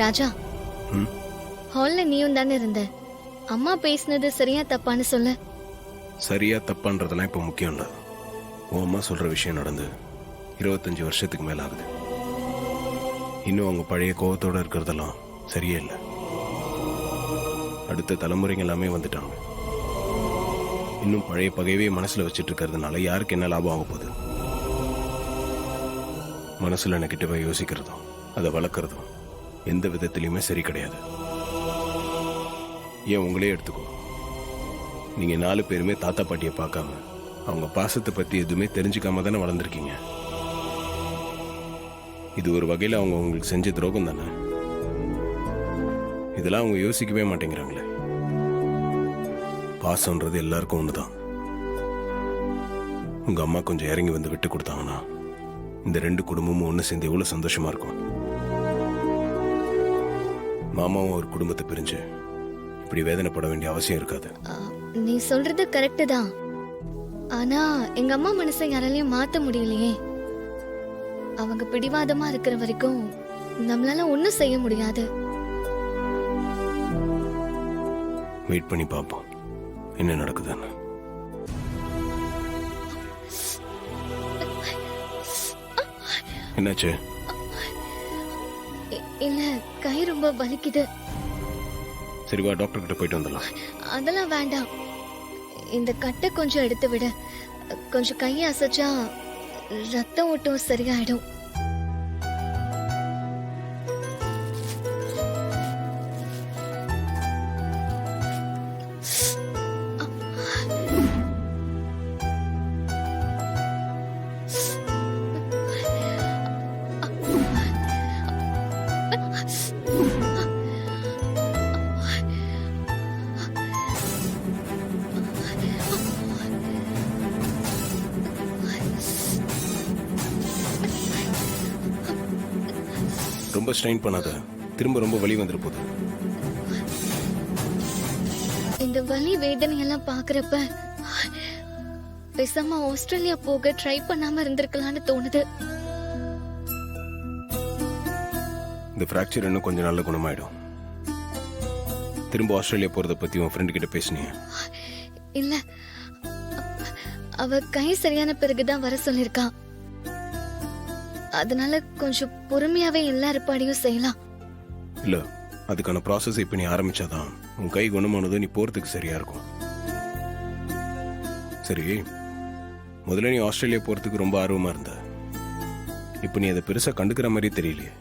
ராஜா, ம் ஹால்ல நீயும் தானே இருந்த. அம்மா பேசினது சரியா தப்பான்னு சொல்ல. சரியா தப்பான்றதெல்லாம் இப்போ முக்கியம் இல்லை. உன் அம்மா சொல்ற விஷயம் நடந்து 25 வருஷத்துக்கு மேல ஆகுது. இன்னும் அவங்க பழைய கோவத்தோட இருக்கிறதெல்லாம் சரியே இல்லை. அடுத்த தலைமுறைங்க எல்லாமே வந்துட்டாங்க. இன்னும் பழைய பகைவே மனசுல வச்சுட்டு இருக்கிறதுனால யாருக்கு என்ன லாபம் ஆக போகுது? மனசுல நெகட்டிவா யோசிக்கிறதும் அதை வளர்க்கறதும் எந்த விதத்திலையுமே சரி கிடையாது. ஏன் உங்களே எடுத்துக்கோ. நீங்க 4 பேருமே தாத்தா பாட்டியை பார்க்காம அவங்க பாசத்தை பத்தி எதுவுமே தெரிஞ்சுக்காம தானே வளர்ந்துருக்கீங்க. இது ஒரு வகையில் அவங்க உங்களுக்கு செஞ்ச துரோகம் தானே. இதெல்லாம் அவங்க யோசிக்கவே மாட்டேங்கிறாங்களே. பாசம்ன்றது எல்லாருக்கும் ஒண்ணுதான். உங்க அம்மா கொஞ்சம் இறங்கி வந்து விட்டு கொடுத்தாங்கன்னா இந்த 2 குடும்பமும் ஒன்று சேர்ந்து எவ்வளவு சந்தோஷமா இருக்கும். மாமாவும் ஒரு குடும்பத்தை பிரிஞ்சு இப்படி வேதனைப்பட வேண்டிய அவசியம் இருக்காது. நீ சொல்றது கரெக்டு தான். ஆனா எங்க அம்மா மனசை யாராலையும் மாத்த முடியலையே. அவங்க பிடிவாதமா இருக்கிற வரைக்கும் நம்மளால ஒண்ணும் செய்ய முடியாது. வெயிட் பண்ணி பார்ப்போம் என்ன நடக்குதுன்னு. என்னாச்சு? இல்ல, கை ரொம்ப வலிக்குது. சரி வா, டாக்டர் கிட்ட போயிட்டு வந்துடலாம். அதெல்லாம் வேண்டாம். இந்த கட்டை கொஞ்சம் எடுத்து விடு. கொஞ்சம் கையை அசைச்சா ரத்த ஓட்டம் சரியாயிடும். ரொம்ப ஸ்ட்ரெயின் பண்ணாத, திரும்ப ரொம்ப வலி வந்துரு போகுது. இந்த வலி வேதனை எல்லாம் பாக்குறப்ப பேசாம ஆஸ்திரேலியா போக ட்ரை பண்ணாம இருந்திருக்கலாம்னு தோணுது. இந்த ஃப்ராக்சர் இன்னும் கொஞ்சம் நல்ல குணமாயிடும். திரும்ப ஆஸ்திரேலியா போறத பத்தி உன் ஃப்ரெண்ட் கிட்ட பேசினியா? இல்ல, அவ கை சரியான பிறகுதான் வர சொல்லிருக்கா. அதனால கொஞ்சம் பொறுமையாவே எல்லா ஏற்பாடையும் செய்யலாம். இல்ல, அதுக்கான ப்ராசஸ் இப்ப நீ ஆரம்பிச்சாதான் உன் கை குணமானது நீ போறதுக்கு சரியா இருக்கும். சரி, முதல்ல நீ ஆஸ்திரேலியா போறதுக்கு ரொம்ப ஆர்வமா இருந்த. இப்ப நீ அதை பெருசா கண்டுக்கிற மாதிரி தெரியலையே.